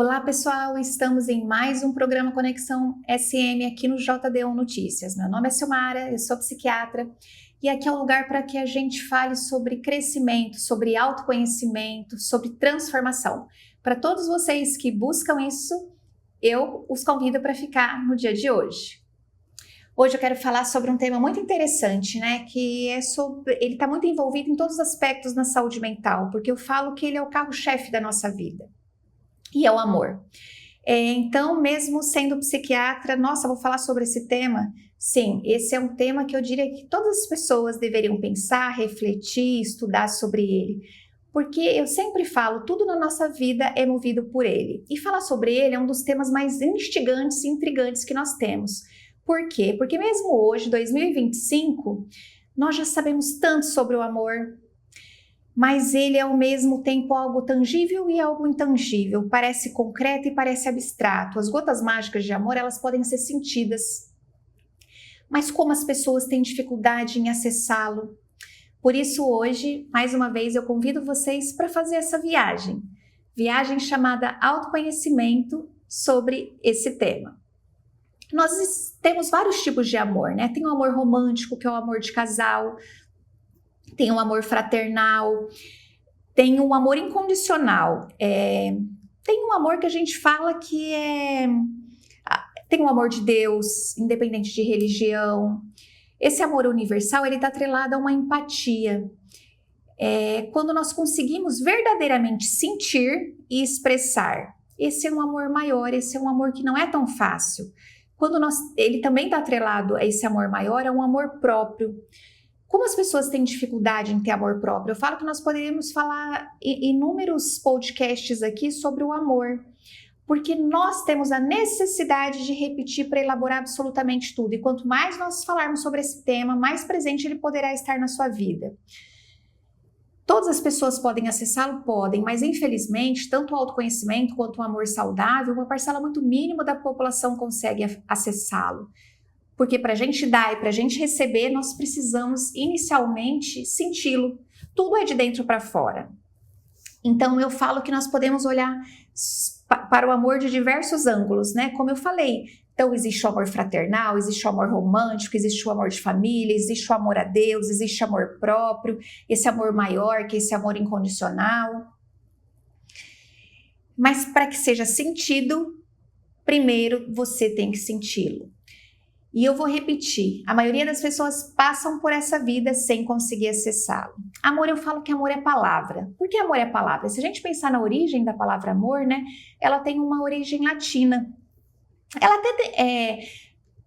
Olá pessoal, estamos em mais um programa Conexão SM aqui no JD1 Notícias. Meu nome é Silmara, eu sou psiquiatra e aqui é um lugar para que a gente fale sobre crescimento, sobre autoconhecimento, sobre transformação. Para todos vocês que buscam isso, eu os convido para ficar no dia de hoje. Hoje eu quero falar sobre um tema muito interessante, né? Ele está muito envolvido em todos os aspectos na saúde mental, porque eu falo que ele é o carro-chefe da nossa vida. E é o amor. Então, mesmo sendo psiquiatra, nossa, vou falar sobre esse tema? Sim, esse é um tema que eu diria que todas as pessoas deveriam pensar, refletir, estudar sobre ele. Porque eu sempre falo, tudo na nossa vida é movido por ele. E falar sobre ele é um dos temas mais instigantes e intrigantes que nós temos. Por quê? Porque mesmo hoje, 2025, nós já sabemos tanto sobre o amor, mas ele é ao mesmo tempo algo tangível e algo intangível, parece concreto e parece abstrato. As gotas mágicas de amor, elas podem ser sentidas, mas como as pessoas têm dificuldade em acessá-lo. Por isso hoje, mais uma vez, eu convido vocês para fazer essa viagem chamada autoconhecimento sobre esse tema. Nós temos vários tipos de amor, né? Tem o amor romântico, que é o amor de casal, tem um amor fraternal, tem um amor incondicional, tem um amor que a gente fala que tem um amor de Deus, independente de religião. Esse amor universal, ele está atrelado a uma empatia. Quando nós conseguimos verdadeiramente sentir e expressar. Esse é um amor maior, esse é um amor que não é tão fácil. Ele também está atrelado a esse amor maior, é um amor próprio. Como as pessoas têm dificuldade em ter amor próprio? Eu falo que nós poderíamos falar inúmeros podcasts aqui sobre o amor, porque nós temos a necessidade de repetir para elaborar absolutamente tudo. E quanto mais nós falarmos sobre esse tema, mais presente ele poderá estar na sua vida. Todas as pessoas podem acessá-lo? Podem, mas infelizmente, tanto o autoconhecimento quanto o amor saudável, uma parcela muito mínima da população consegue acessá-lo. Porque para a gente dar e para a gente receber, nós precisamos inicialmente senti-lo. Tudo é de dentro para fora. Então eu falo que nós podemos olhar para o amor de diversos ângulos, né? Como eu falei, então existe o amor fraternal, existe o amor romântico, existe o amor de família, existe o amor a Deus, existe amor próprio, esse amor maior, que é esse amor incondicional. Mas para que seja sentido, primeiro você tem que senti-lo. E eu vou repetir, a maioria das pessoas passam por essa vida sem conseguir acessá-lo. Amor, eu falo que amor é palavra. Por que amor é palavra? Se a gente pensar na origem da palavra amor, né, ela tem uma origem latina. Ela até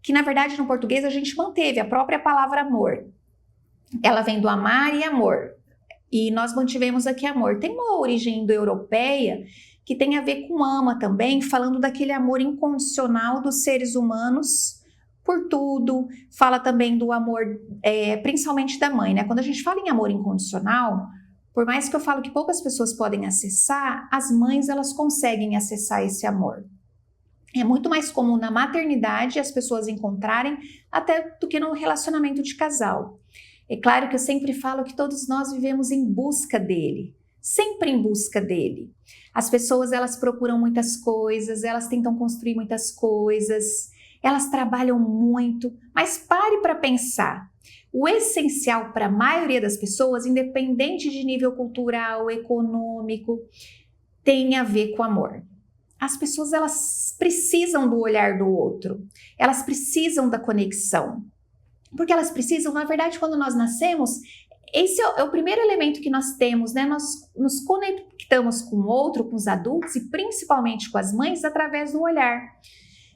que na verdade no português a gente manteve a própria palavra amor. Ela vem do amar e amor. E nós mantivemos aqui amor. Tem uma origem indo-europeia que tem a ver com ama também, falando daquele amor incondicional dos seres humanos por tudo, fala também do amor, principalmente da mãe, né? Quando a gente fala em amor incondicional, por mais que eu falo que poucas pessoas podem acessar, as mães, elas conseguem acessar esse amor. É muito mais comum na maternidade as pessoas encontrarem até do que no relacionamento de casal. É claro que eu sempre falo que todos nós vivemos em busca dele, sempre em busca dele. As pessoas, elas procuram muitas coisas, elas tentam construir muitas coisas, elas trabalham muito, mas pare para pensar. O essencial para a maioria das pessoas, independente de nível cultural, econômico, tem a ver com amor. As pessoas, elas precisam do olhar do outro, elas precisam da conexão. Porque elas precisam, na verdade, quando nós nascemos, esse é o primeiro elemento que nós temos, né? Nós nos conectamos com o outro, com os adultos e principalmente com as mães através do olhar.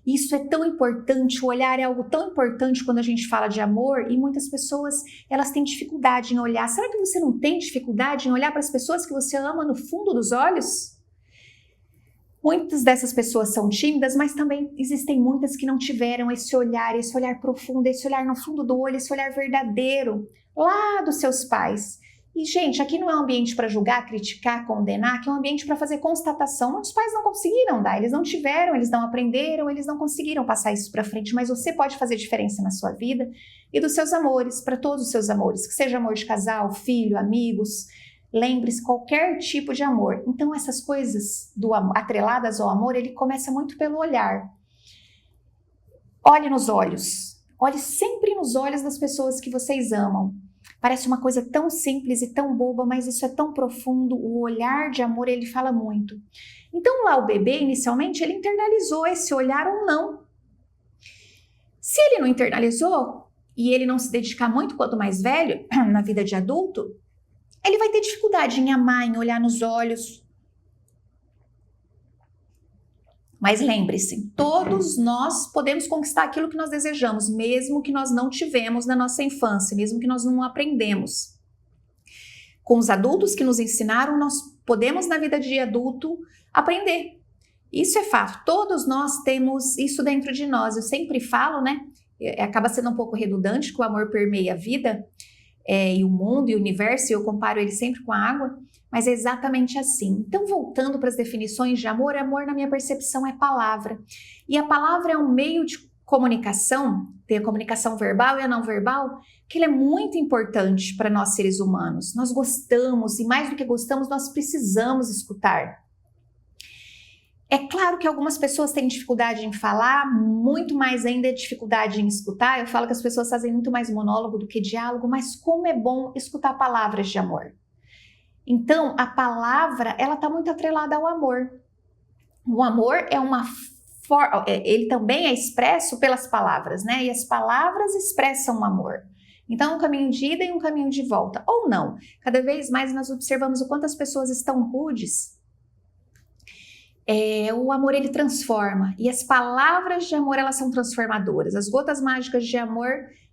Isso é tão importante, o olhar é algo tão importante quando a gente fala de amor e muitas pessoas, elas têm dificuldade em olhar. Será que você não tem dificuldade em olhar para as pessoas que você ama no fundo dos olhos? Muitas dessas pessoas são tímidas, mas também existem muitas que não tiveram esse olhar profundo, esse olhar no fundo do olho, esse olhar verdadeiro, lá dos seus pais. E, gente, aqui não é um ambiente para julgar, criticar, condenar, aqui é um ambiente para fazer constatação. Muitos pais não conseguiram dar, eles não tiveram, eles não aprenderam, eles não conseguiram passar isso para frente, mas você pode fazer diferença na sua vida e dos seus amores, para todos os seus amores, que seja amor de casal, filho, amigos. Lembre-se, qualquer tipo de amor. Então essas coisas atreladas ao amor, ele começa muito pelo olhar. Olhe nos olhos. Olhe sempre nos olhos das pessoas que vocês amam. Parece uma coisa tão simples e tão boba, mas isso é tão profundo. O olhar de amor, ele fala muito. Então lá o bebê, inicialmente, ele internalizou esse olhar ou não. Se ele não internalizou e ele não se dedicar muito quanto mais velho, na vida de adulto, ele vai ter dificuldade em amar, em olhar nos olhos. Mas lembre-se, todos nós podemos conquistar aquilo que nós desejamos, mesmo que nós não tivemos na nossa infância, mesmo que nós não aprendemos. Com os adultos que nos ensinaram, nós podemos na vida de adulto aprender. Isso é fato, todos nós temos isso dentro de nós. Eu sempre falo, né? Acaba sendo um pouco redundante que o amor permeia a vida, e o mundo e o universo, e eu comparo ele sempre com a água, mas é exatamente assim. Então, voltando para as definições de amor, amor na minha percepção é palavra. E a palavra é um meio de comunicação, tem a comunicação verbal e a não verbal, que ele é muito importante para nós seres humanos. Nós gostamos, e mais do que gostamos, nós precisamos escutar. É claro que algumas pessoas têm dificuldade em falar, muito mais ainda dificuldade em escutar. Eu falo que as pessoas fazem muito mais monólogo do que diálogo, mas como é bom escutar palavras de amor. Então, a palavra, ela está muito atrelada ao amor. O amor é ele também é expresso pelas palavras, né? E as palavras expressam o amor. Então, um caminho de ida e um caminho de volta. Ou não. Cada vez mais nós observamos o quanto as pessoas estão rudes. O amor, ele transforma, e as palavras de amor, elas são transformadoras. As gotas mágicas de amor,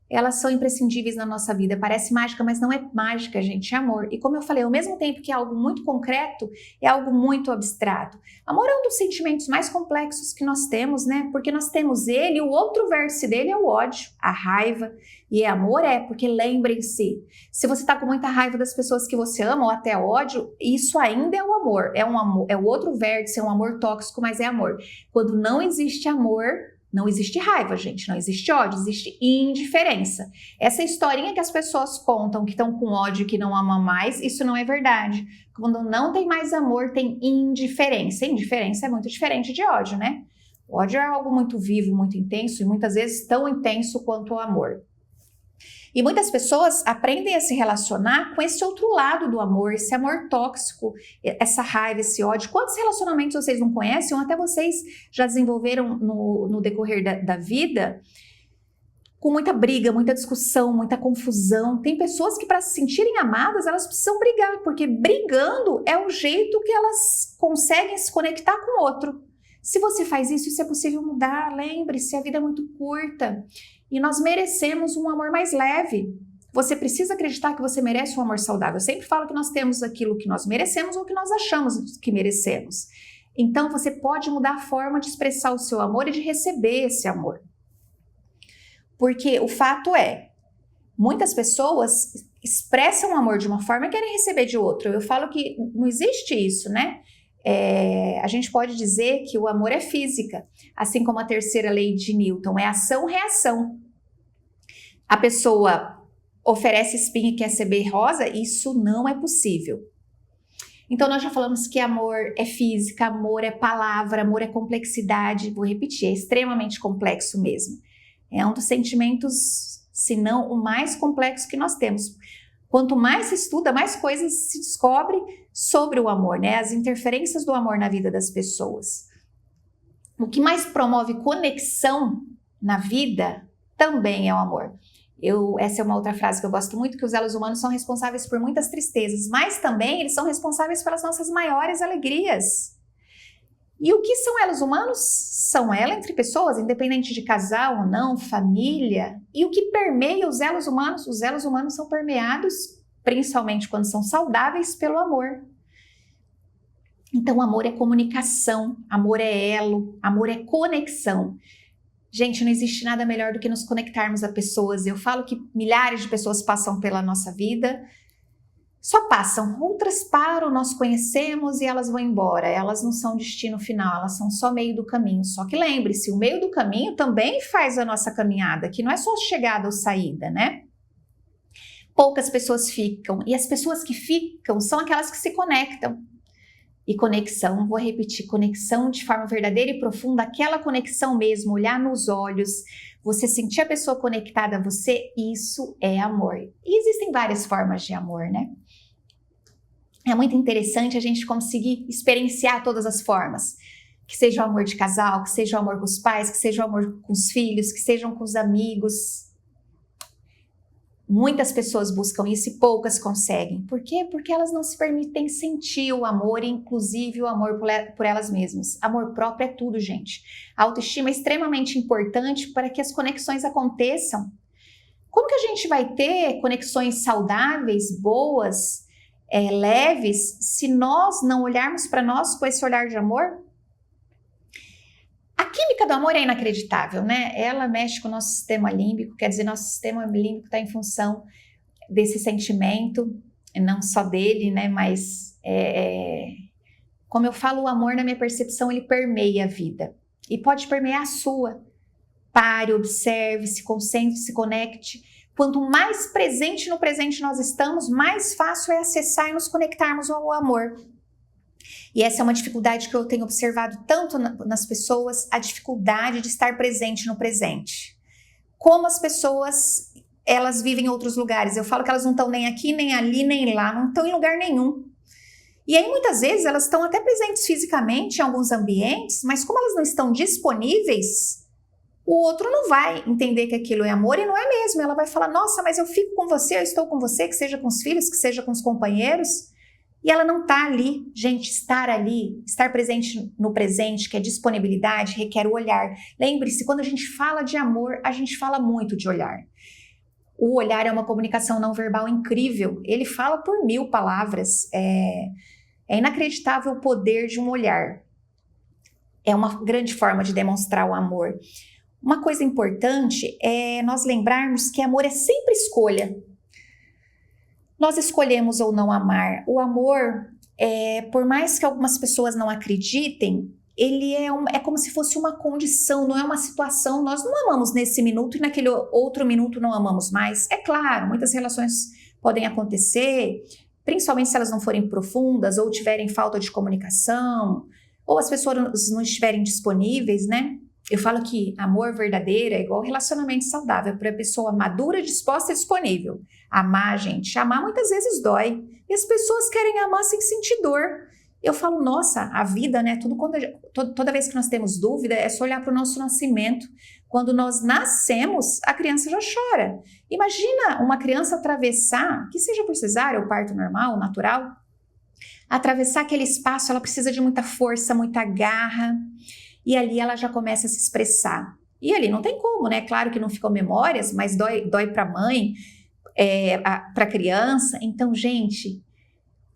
elas são imprescindíveis na nossa vida. Parece mágica, mas não é mágica, gente, é amor. E como eu falei, ao mesmo tempo que é algo muito concreto, é algo muito abstrato. Amor é um dos sentimentos mais complexos que nós temos, né? Porque nós temos ele, o outro verso dele é o ódio, a raiva. E amor porque lembrem-se, se você tá com muita raiva das pessoas que você ama, ou até ódio, isso ainda é um amor. É o outro vértice, é um amor tóxico, mas é amor. Quando não existe amor, não existe raiva, gente, não existe ódio, existe indiferença. Essa historinha que as pessoas contam, que estão com ódio e que não amam mais, isso não é verdade. Quando não tem mais amor, tem indiferença. Indiferença é muito diferente de ódio, né? O ódio é algo muito vivo, muito intenso e muitas vezes tão intenso quanto o amor. E muitas pessoas aprendem a se relacionar com esse outro lado do amor, esse amor tóxico, essa raiva, esse ódio. Quantos relacionamentos vocês não conhecem ou até vocês já desenvolveram no decorrer da vida com muita briga, muita discussão, muita confusão? Tem pessoas que para se sentirem amadas, elas precisam brigar, porque brigando é o jeito que elas conseguem se conectar com o outro. Se você faz isso, isso é possível mudar. Lembre-se, a vida é muito curta. E nós merecemos um amor mais leve. Você precisa acreditar que você merece um amor saudável. Eu sempre falo que nós temos aquilo que nós merecemos ou que nós achamos que merecemos. Então, você pode mudar a forma de expressar o seu amor e de receber esse amor. Porque o fato é, muitas pessoas expressam o amor de uma forma e querem receber de outra. Eu falo que não existe isso, né? A gente pode dizer que o amor é física, assim como a terceira lei de Newton, é ação-reação. A pessoa oferece espinho e quer receber rosa, isso não é possível. Então nós já falamos que amor é física, amor é palavra, amor é complexidade. Vou repetir, é extremamente complexo mesmo. É um dos sentimentos, se não o mais complexo que nós temos. Quanto mais se estuda, mais coisas se descobre sobre o amor, né? As interferências do amor na vida das pessoas. O que mais promove conexão na vida também é o amor. Essa é uma outra frase que eu gosto muito, que os elos humanos são responsáveis por muitas tristezas, mas também eles são responsáveis pelas nossas maiores alegrias. E o que são elos humanos? São ela entre pessoas, independente de casal ou não, família. E o que permeia os elos humanos? Os elos humanos são permeados, principalmente quando são saudáveis, pelo amor. Então, amor é comunicação, amor é elo, amor é conexão. Gente, não existe nada melhor do que nos conectarmos a pessoas. Eu falo que milhares de pessoas passam pela nossa vida, só passam, outras param, nós conhecemos e elas vão embora. Elas não são destino final, elas são só meio do caminho. Só que lembre-se, o meio do caminho também faz a nossa caminhada, que não é só chegada ou saída, né? poucas pessoas ficam. E as pessoas que ficam são aquelas que se conectam. E conexão, vou repetir, conexão de forma verdadeira e profunda, aquela conexão mesmo, olhar nos olhos, você sentir a pessoa conectada a você, isso é amor. E existem várias formas de amor, né? É muito interessante a gente conseguir experienciar todas as formas. Que seja o amor de casal, que seja o amor com os pais, que seja o amor com os filhos, que sejam com os amigos. Muitas pessoas buscam isso e poucas conseguem. Por quê? Porque elas não se permitem sentir o amor, inclusive o amor por elas mesmas. Amor próprio é tudo, gente. A autoestima é extremamente importante para que as conexões aconteçam. Como que a gente vai ter conexões saudáveis, boas, leves, se nós não olharmos para nós com esse olhar de amor? A química do amor é inacreditável, né? Ela mexe com o nosso sistema límbico, quer dizer, nosso sistema límbico está em função desse sentimento, não só dele, né? Mas, como eu falo, o amor, na minha percepção, ele permeia a vida. E pode permear a sua. Pare, observe, se concentre, se conecte. Quanto mais presente no presente nós estamos, mais fácil é acessar e nos conectarmos ao amor. E essa é uma dificuldade que eu tenho observado tanto nas pessoas, a dificuldade de estar presente no presente. Como as pessoas, elas vivem em outros lugares. Eu falo que elas não estão nem aqui, nem ali, nem lá, não estão em lugar nenhum. E aí, muitas vezes, elas estão até presentes fisicamente em alguns ambientes, mas como elas não estão disponíveis, o outro não vai entender que aquilo é amor e não é mesmo. Ela vai falar, nossa, mas eu fico com você, eu estou com você, que seja com os filhos, que seja com os companheiros. E ela não está ali. Gente, estar ali, estar presente no presente, que é disponibilidade, requer o olhar. Lembre-se, quando a gente fala de amor, a gente fala muito de olhar. O olhar é uma comunicação não verbal incrível. Ele fala por 1000 palavras. É inacreditável o poder de um olhar. É uma grande forma de demonstrar o amor. Uma coisa importante é nós lembrarmos que amor é sempre escolha. Nós escolhemos ou não amar. O amor, por mais que algumas pessoas não acreditem, ele é como se fosse uma condição, não é uma situação. Nós não amamos nesse minuto e naquele outro minuto não amamos mais. É claro, muitas relações podem acontecer, principalmente se elas não forem profundas ou tiverem falta de comunicação, ou as pessoas não estiverem disponíveis, né? Eu falo que amor verdadeiro é igual relacionamento saudável, para a pessoa madura, disposta e disponível. Amar, gente, amar muitas vezes dói. E as pessoas querem amar sem sentir dor. Eu falo, nossa, a vida, né? Toda vez que nós temos dúvida, é só olhar para o nosso nascimento. Quando nós nascemos, a criança já chora. Imagina uma criança atravessar, que seja por cesárea ou parto normal, natural, atravessar aquele espaço, ela precisa de muita força, muita garra. E ali ela já começa a se expressar. E ali não tem como, né? Claro que não ficam memórias, mas dói para a mãe, para a criança. Então, gente,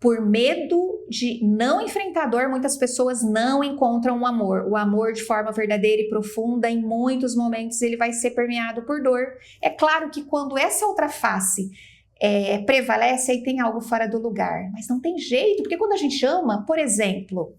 por medo de não enfrentar dor, muitas pessoas não encontram o amor. O amor de forma verdadeira e profunda, em muitos momentos, ele vai ser permeado por dor. É claro que quando essa outra face prevalece, aí tem algo fora do lugar. Mas não tem jeito, porque quando a gente ama, por exemplo,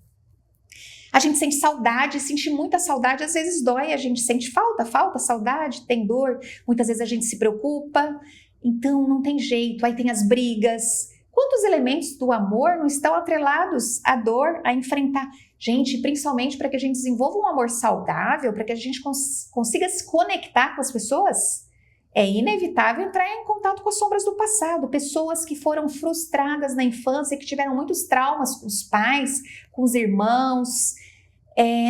a gente sente saudade, sente muita saudade, às vezes dói, a gente sente falta, saudade, tem dor, muitas vezes a gente se preocupa, então não tem jeito, aí tem as brigas. Quantos elementos do amor não estão atrelados à dor, a enfrentar? Gente, principalmente para que a gente desenvolva um amor saudável, para que a gente consiga se conectar com as pessoas, é inevitável entrar em contato com as sombras do passado, pessoas que foram frustradas na infância, que tiveram muitos traumas com os pais, com os irmãos,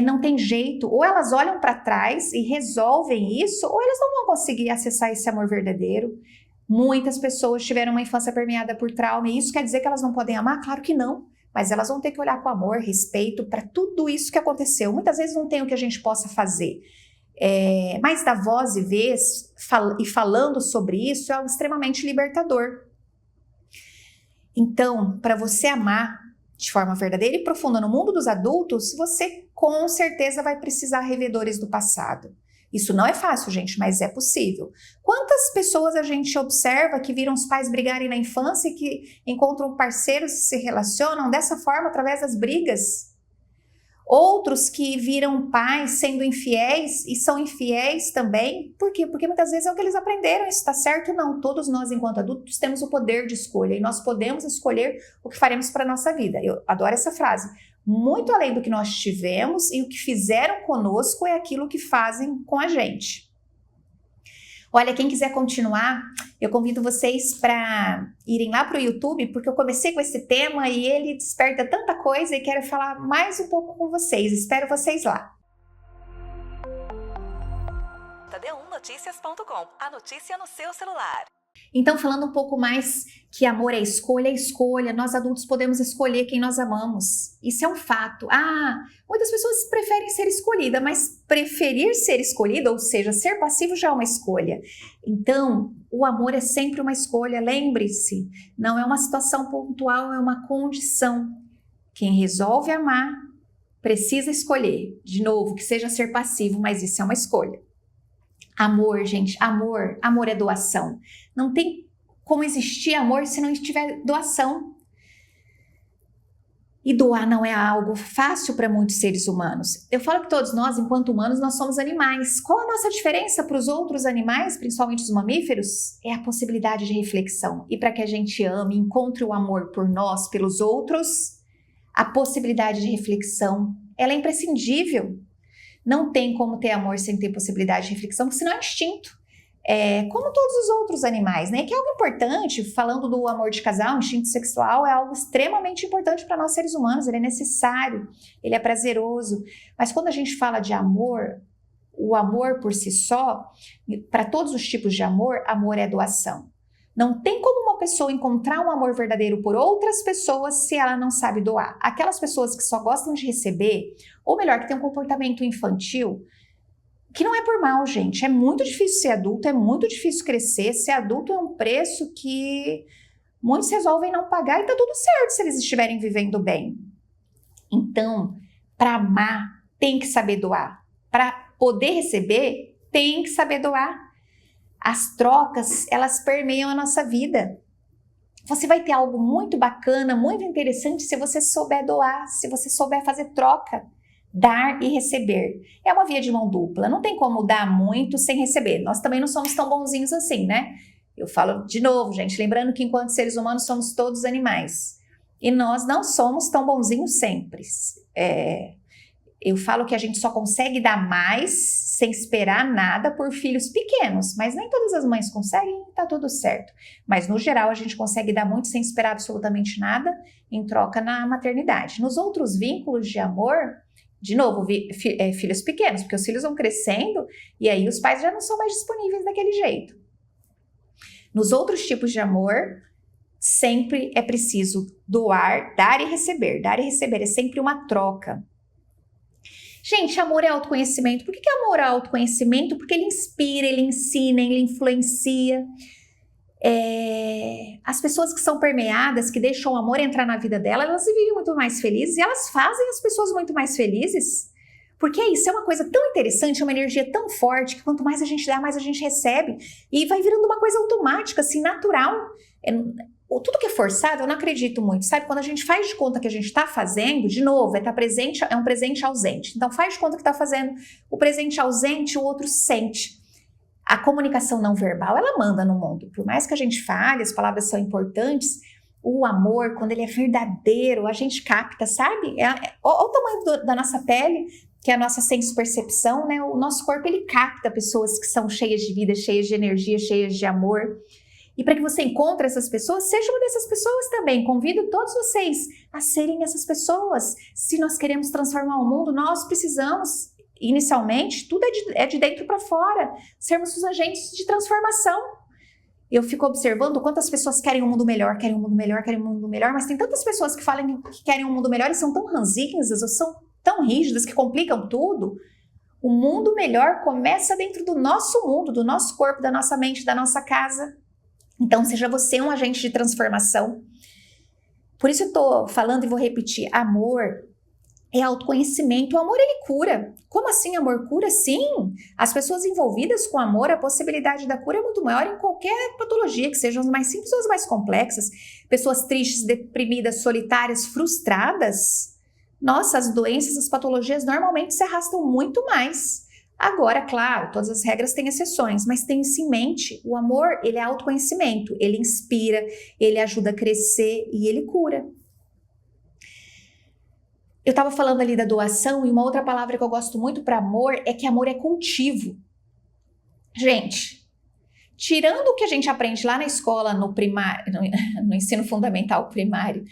não tem jeito, ou elas olham para trás e resolvem isso, ou elas não vão conseguir acessar esse amor verdadeiro. Muitas pessoas tiveram uma infância permeada por trauma, e isso quer dizer que elas não podem amar? Claro que não, mas elas vão ter que olhar com amor, respeito para tudo isso que aconteceu. Muitas vezes não tem o que a gente possa fazer. Mas dar voz e vez e falando sobre isso é algo extremamente libertador. Então, para você amar de forma verdadeira e profunda no mundo dos adultos, você com certeza vai precisar rever dores do passado. Isso não é fácil, gente, mas é possível. Quantas pessoas a gente observa que viram os pais brigarem na infância e que encontram parceiros e se relacionam dessa forma através das brigas? Outros que viram pais sendo infiéis e são infiéis também. Por quê? Porque muitas vezes é o que eles aprenderam, isso está certo? Não. Todos nós, enquanto adultos, temos o poder de escolha e nós podemos escolher o que faremos para a nossa vida. Eu adoro essa frase. Muito além do que nós tivemos e o que fizeram conosco é aquilo que fazem com a gente. Olha, quem quiser continuar, eu convido vocês para irem lá para o YouTube, porque eu comecei com esse tema e ele desperta tanta coisa e quero falar mais um pouco com vocês. Espero vocês lá. Jotadeu1noticias.com, a notícia no seu celular. Então, falando um pouco mais que amor é escolha, nós adultos podemos escolher quem nós amamos. Isso é um fato. Muitas pessoas preferem ser escolhida, mas preferir ser escolhida, ou seja, ser passivo já é uma escolha. Então, o amor é sempre uma escolha, lembre-se, não é uma situação pontual, é uma condição. Quem resolve amar precisa escolher. De novo, que seja ser passivo, mas isso é uma escolha. Amor, gente, amor é doação. Não tem como existir amor se não tiver doação. E doar não é algo fácil para muitos seres humanos. Eu falo que todos nós, enquanto humanos, nós somos animais. Qual a nossa diferença para os outros animais, principalmente os mamíferos? É a possibilidade de reflexão. E para que a gente ame, encontre o amor por nós, pelos outros, a possibilidade de reflexão, ela é imprescindível. Não tem como ter amor sem ter possibilidade de reflexão, porque senão é instinto. Como todos os outros animais, né? Que é algo importante, falando do amor de casal, o instinto sexual é algo extremamente importante para nós seres humanos, ele é necessário, ele é prazeroso. Mas quando a gente fala de amor, o amor por si só, para todos os tipos de amor é doação. Não tem como uma pessoa encontrar um amor verdadeiro por outras pessoas se ela não sabe doar. Aquelas pessoas que só gostam de receber, ou melhor, que tem um comportamento infantil, que não é por mal, gente. É muito difícil ser adulto, é muito difícil crescer. Ser adulto é um preço que muitos resolvem não pagar e tá tudo certo se eles estiverem vivendo bem. Então, para amar, tem que saber doar. Para poder receber, tem que saber doar. As trocas, elas permeiam a nossa vida. Você vai ter algo muito bacana, muito interessante se você souber doar, se você souber fazer troca, dar e receber. É uma via de mão dupla, não tem como dar muito sem receber. Nós também não somos tão bonzinhos assim, né? Eu falo de novo, gente, lembrando que enquanto seres humanos somos todos animais. E nós não somos tão bonzinhos sempre. Eu falo que a gente só consegue dar mais sem esperar nada por filhos pequenos, mas nem todas as mães conseguem, tá tudo certo. Mas no geral a gente consegue dar muito sem esperar absolutamente nada em troca na maternidade. Nos outros vínculos de amor, de novo, filhos pequenos, porque os filhos vão crescendo e aí os pais já não são mais disponíveis daquele jeito. Nos outros tipos de amor, sempre é preciso doar, dar e receber. Dar e receber é sempre uma troca. Gente, amor é autoconhecimento. Por que amor é autoconhecimento? Porque ele inspira, ele ensina, ele influencia. As pessoas que são permeadas, que deixam o amor entrar na vida dela, elas vivem muito mais felizes e elas fazem as pessoas muito mais felizes. Porque isso é uma coisa tão interessante, é uma energia tão forte que quanto mais a gente dá, mais a gente recebe. E vai virando uma coisa automática, assim, natural. Tudo que é forçado, eu não acredito muito, sabe? Quando a gente faz de conta que a gente está fazendo, de novo, é um presente ausente. Então faz de conta que está fazendo o presente ausente, o outro sente. A comunicação não verbal, ela manda no mundo. Por mais que a gente fale, as palavras são importantes, o amor, quando ele é verdadeiro, a gente capta, sabe? Olha o tamanho da nossa pele, que é a nossa senso-percepção, né? O nosso corpo, ele capta pessoas que são cheias de vida, cheias de energia, cheias de amor. E para que você encontre essas pessoas, seja uma dessas pessoas também. Convido todos vocês a serem essas pessoas. Se nós queremos transformar o mundo, nós precisamos, inicialmente, tudo é de dentro para fora, sermos os agentes de transformação. Eu fico observando quantas pessoas querem um mundo melhor, querem um mundo melhor, querem um mundo melhor, mas tem tantas pessoas que falam que querem um mundo melhor e são tão ranzinhas, ou são tão rígidas que complicam tudo. O mundo melhor começa dentro do nosso mundo, do nosso corpo, da nossa mente, da nossa casa. Então, seja você um agente de transformação. Por isso eu tô falando e vou repetir, amor é autoconhecimento. O amor, ele cura. Como assim amor cura? Sim, as pessoas envolvidas com amor, a possibilidade da cura é muito maior em qualquer patologia, que sejam as mais simples ou as mais complexas. Pessoas tristes, deprimidas, solitárias, frustradas, nossa, as doenças, as patologias normalmente se arrastam muito mais. Agora, claro, todas as regras têm exceções, mas tenha isso em mente, o amor, ele é autoconhecimento, ele inspira, ele ajuda a crescer e ele cura. Eu estava falando ali da doação e uma outra palavra que eu gosto muito para amor é que amor é cultivo. Gente, tirando o que a gente aprende lá na escola, no primário, no ensino fundamental primário,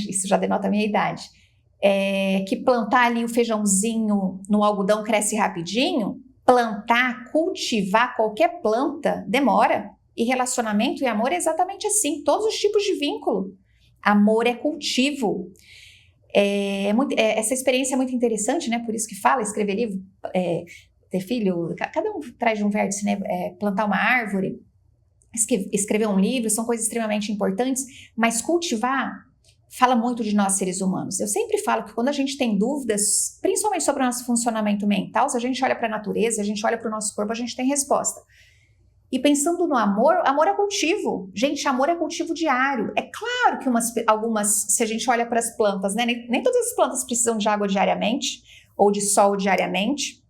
isso já denota a minha idade, que plantar ali o feijãozinho no algodão cresce rapidinho, plantar, cultivar qualquer planta demora. E relacionamento e amor é exatamente assim, todos os tipos de vínculo. Amor é cultivo. Essa experiência é muito interessante, né? Por isso que fala, escrever livro, ter filho, cada um traz de um vértice, né? Plantar uma árvore, escrever um livro, são coisas extremamente importantes, mas cultivar fala muito de nós seres humanos. Eu sempre falo que quando a gente tem dúvidas, principalmente sobre o nosso funcionamento mental, se a gente olha para a natureza, se a gente olha para o nosso corpo, a gente tem resposta. E pensando no amor, amor é cultivo. Gente, amor é cultivo diário. É claro que algumas, se a gente olha para as plantas, né? Nem todas as plantas precisam de água diariamente ou de sol diariamente,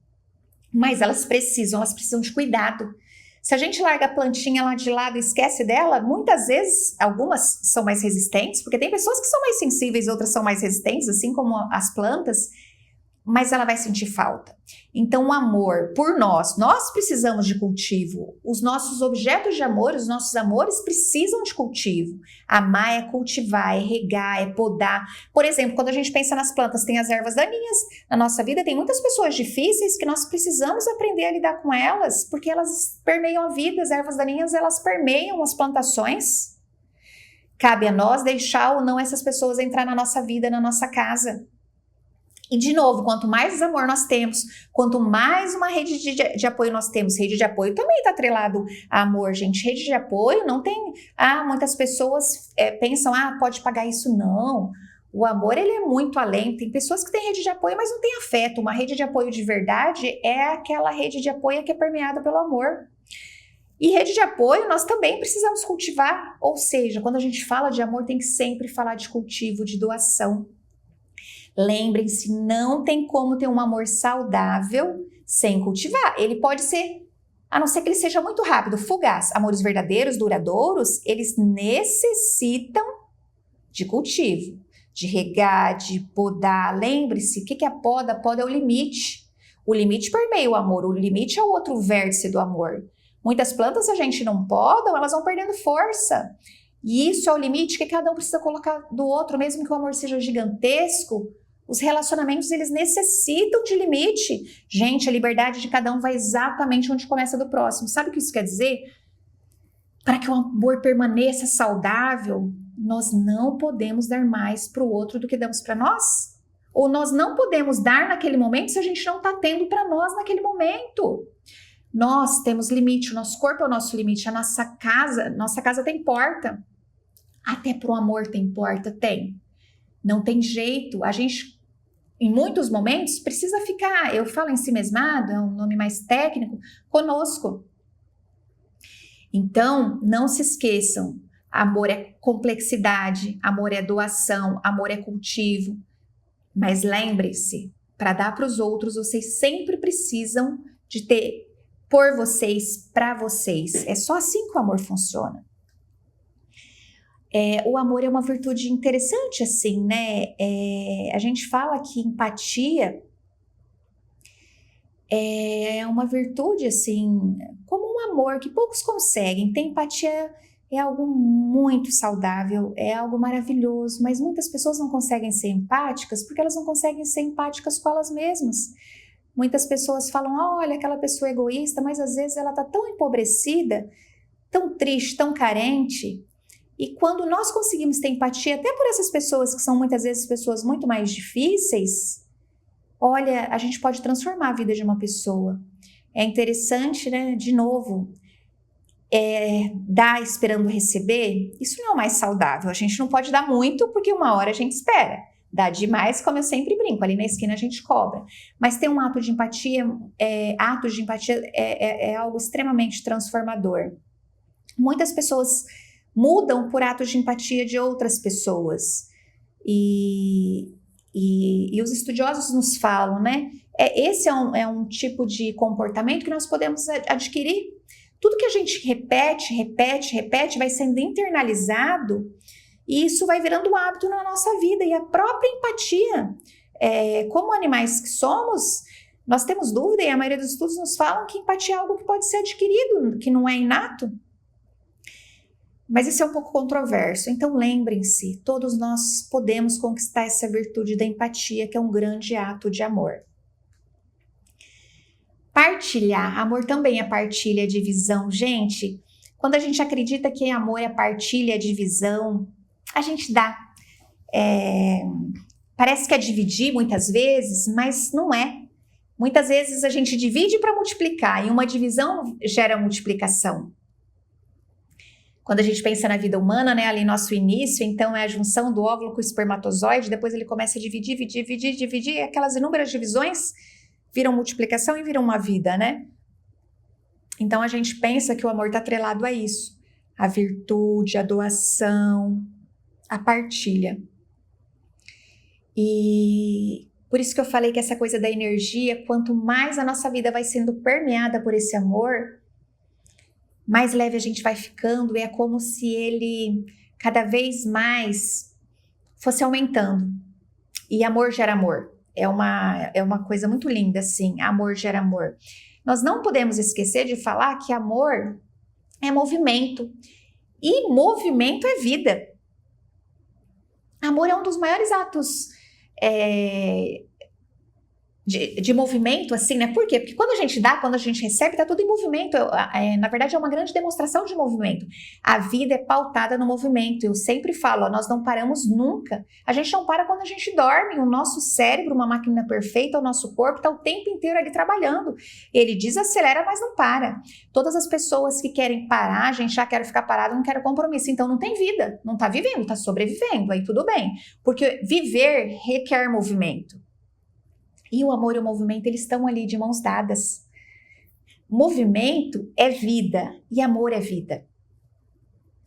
mas elas precisam de cuidado. Se a gente larga a plantinha lá de lado e esquece dela, muitas vezes, algumas são mais resistentes, porque tem pessoas que são mais sensíveis, outras são mais resistentes, assim como as plantas, mas ela vai sentir falta. Então, o amor por nós precisamos de cultivo. Os nossos objetos de amor, os nossos amores precisam de cultivo. Amar é cultivar, é regar, é podar. Por exemplo, quando a gente pensa nas plantas, tem as ervas daninhas. Na nossa vida tem muitas pessoas difíceis que nós precisamos aprender a lidar com elas, porque elas permeiam a vida. As ervas daninhas, elas permeiam as plantações. Cabe a nós deixar ou não essas pessoas entrar na nossa vida, na nossa casa. E, de novo, quanto mais amor nós temos, quanto mais uma rede de apoio nós temos, rede de apoio também está atrelado a amor, gente. Rede de apoio não tem... muitas pessoas pensam, pode pagar isso. Não. O amor, ele é muito além. Tem pessoas que têm rede de apoio, mas não têm afeto. Uma rede de apoio de verdade é aquela rede de apoio que é permeada pelo amor. E rede de apoio nós também precisamos cultivar. Ou seja, quando a gente fala de amor, tem que sempre falar de cultivo, de doação. Lembrem-se, não tem como ter um amor saudável sem cultivar. Ele pode ser, a não ser que ele seja muito rápido, fugaz. Amores verdadeiros, duradouros, eles necessitam de cultivo, de regar, de podar. Lembre-se, o que é a poda? A poda é o limite. O limite permeia o amor, o limite é o outro vértice do amor. Muitas plantas a gente não poda, elas vão perdendo força. E isso é o limite que cada um precisa colocar do outro, mesmo que o amor seja gigantesco. Os relacionamentos, eles necessitam de limite. Gente, a liberdade de cada um vai exatamente onde começa do próximo. Sabe o que isso quer dizer? Para que o amor permaneça saudável, nós não podemos dar mais para o outro do que damos para nós. Ou nós não podemos dar naquele momento se a gente não está tendo para nós naquele momento. Nós temos limite, o nosso corpo é o nosso limite, a nossa casa tem porta. Até para o amor tem porta, tem. Não tem jeito, a gente, em muitos momentos, precisa ficar, eu falo ensimesmado, é um nome mais técnico, conosco. Então, não se esqueçam, amor é complexidade, amor é doação, amor é cultivo. Mas lembre-se, para dar para os outros, vocês sempre precisam de ter por vocês, para vocês. É só assim que o amor funciona. O amor é uma virtude interessante, assim, né? A gente fala que empatia é uma virtude, assim, como um amor que poucos conseguem. Ter empatia é algo muito saudável, é algo maravilhoso, mas muitas pessoas não conseguem ser empáticas porque elas não conseguem ser empáticas com elas mesmas. Muitas pessoas falam, olha, aquela pessoa é egoísta, mas às vezes ela está tão empobrecida, tão triste, tão carente. E quando nós conseguimos ter empatia até por essas pessoas que são muitas vezes pessoas muito mais difíceis, olha, a gente pode transformar a vida de uma pessoa. É interessante, né? De novo, dar esperando receber, isso não é o mais saudável. A gente não pode dar muito porque uma hora a gente espera. Dá demais, como eu sempre brinco, ali na esquina a gente cobra. Mas ter um ato de empatia, atos de empatia é algo extremamente transformador. Muitas pessoas mudam por atos de empatia de outras pessoas. E E os estudiosos nos falam, né? Esse é um tipo de comportamento que nós podemos adquirir. Tudo que a gente repete, vai sendo internalizado e isso vai virando um hábito na nossa vida. E a própria empatia, como animais que somos, nós temos dúvida e a maioria dos estudos nos falam que empatia é algo que pode ser adquirido, que não é inato. Mas isso é um pouco controverso. Então lembrem-se, todos nós podemos conquistar essa virtude da empatia, que é um grande ato de amor. Partilhar. Amor também é partilha, divisão. Gente, quando a gente acredita que amor é partilha, divisão, a gente dá. Parece que é dividir muitas vezes, mas não é. Muitas vezes a gente divide para multiplicar e uma divisão gera multiplicação. Quando a gente pensa na vida humana, né, ali nosso início, então é a junção do óvulo com o espermatozoide, depois ele começa a dividir, e aquelas inúmeras divisões viram multiplicação e viram uma vida, né? Então a gente pensa que o amor está atrelado a isso, a virtude, a doação, a partilha. E por isso que eu falei que essa coisa da energia, quanto mais a nossa vida vai sendo permeada por esse amor, mais leve a gente vai ficando, e é como se ele cada vez mais fosse aumentando. E amor gera amor. É uma coisa muito linda, assim. Amor gera amor. Nós não podemos esquecer de falar que amor é movimento. E movimento é vida. Amor é um dos maiores atos de movimento, assim, né? Por quê? Porque quando a gente dá, quando a gente recebe, tá tudo em movimento. Na verdade, é uma grande demonstração de movimento. A vida é pautada no movimento. Eu sempre falo, ó, nós não paramos nunca. A gente não para quando a gente dorme. O nosso cérebro, uma máquina perfeita, o nosso corpo tá o tempo inteiro ali trabalhando. Ele desacelera, mas não para. Todas as pessoas que querem parar, gente, já quero ficar parado, não quero compromisso. Então não tem vida, não tá vivendo, tá sobrevivendo. Aí tudo bem. Porque viver requer movimento. E o amor e o movimento, eles estão ali de mãos dadas. Movimento é vida e amor é vida.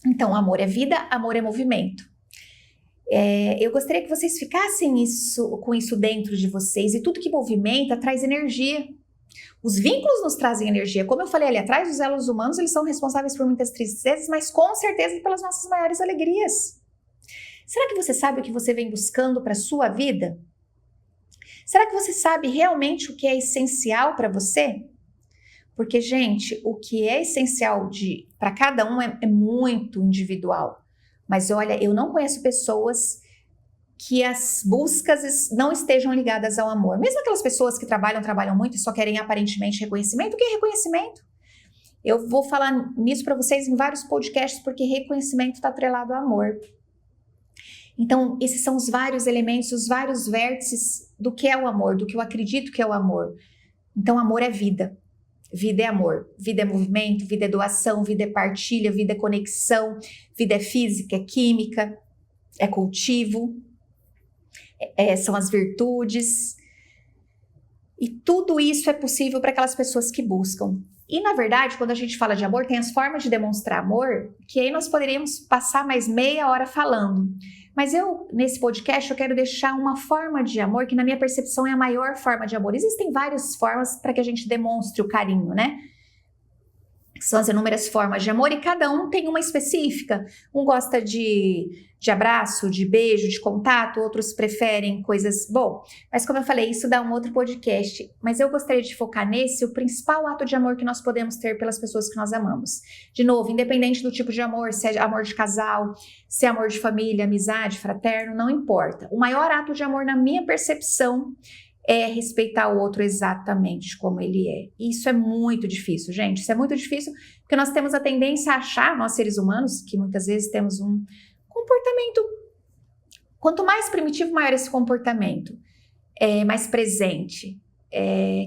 Então, amor é vida, amor é movimento. Eu gostaria que vocês ficassem com isso dentro de vocês. E tudo que movimenta traz energia. Os vínculos nos trazem energia. Como eu falei ali atrás, os elos humanos, eles são responsáveis por muitas tristezas, mas com certeza pelas nossas maiores alegrias. Será que você sabe o que você vem buscando para a sua vida? Será que você sabe realmente o que é essencial para você? Porque, gente, o que é essencial para cada um é muito individual. Mas olha, eu não conheço pessoas que as buscas não estejam ligadas ao amor. Mesmo aquelas pessoas que trabalham muito e só querem aparentemente reconhecimento. O que é reconhecimento? Eu vou falar nisso para vocês em vários podcasts, porque reconhecimento está atrelado ao amor. Então, esses são os vários elementos, os vários vértices do que é o amor, do que eu acredito que é o amor. Então, amor é vida. Vida é amor. Vida é movimento, vida é doação, vida é partilha, vida é conexão, vida é física, é química, é cultivo, são as virtudes. E tudo isso é possível para aquelas pessoas que buscam. E, na verdade, quando a gente fala de amor, tem as formas de demonstrar amor, que aí nós poderíamos passar mais meia hora falando. Mas nesse podcast, eu quero deixar uma forma de amor que, na minha percepção, é a maior forma de amor. Existem várias formas para que a gente demonstre o carinho, né? São as inúmeras formas de amor e cada um tem uma específica. Um gosta de abraço, de beijo, de contato, outros preferem coisas... Bom, mas como eu falei, isso dá um outro podcast. Mas eu gostaria de focar o principal ato de amor que nós podemos ter pelas pessoas que nós amamos. De novo, independente do tipo de amor, se é amor de casal, se é amor de família, amizade, fraterno, não importa. O maior ato de amor, na minha percepção, é respeitar o outro exatamente como ele é. E isso é muito difícil, gente. Isso é muito difícil porque nós temos a tendência a achar, nós seres humanos, que muitas vezes temos um comportamento... Quanto mais primitivo, maior esse comportamento. Mais presente.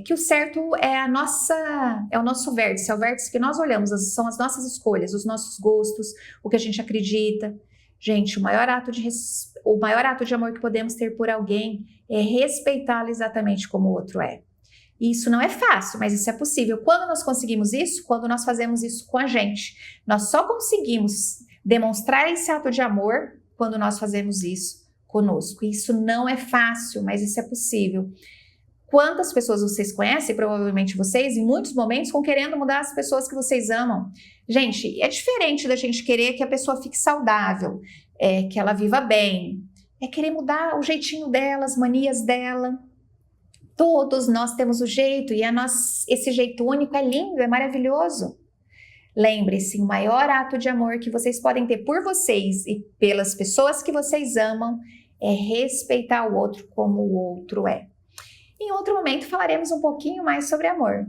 Que o certo é o nosso vértice, é o vértice que nós olhamos, são as nossas escolhas, os nossos gostos, o que a gente acredita. Gente, o maior ato de amor que podemos ter por alguém é respeitá-lo exatamente como o outro é. E isso não é fácil, mas isso é possível. Quando nós conseguimos isso? Quando nós fazemos isso com a gente. Nós só conseguimos demonstrar esse ato de amor quando nós fazemos isso conosco. Isso não é fácil, mas isso é possível. Quantas pessoas vocês conhecem, provavelmente vocês, em muitos momentos, estão querendo mudar as pessoas que vocês amam? Gente, é diferente da gente querer que a pessoa fique saudável, que ela viva bem. É querer mudar o jeitinho dela, as manias dela. Todos nós temos o jeito e esse jeito único é lindo, é maravilhoso. Lembre-se, o maior ato de amor que vocês podem ter por vocês e pelas pessoas que vocês amam é respeitar o outro como o outro é. Em outro momento falaremos um pouquinho mais sobre amor.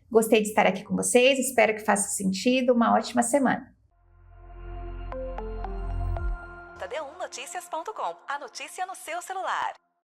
Gostei de estar aqui com vocês, espero que faça sentido. Uma ótima semana. jotd1noticias.com, a notícia no seu celular.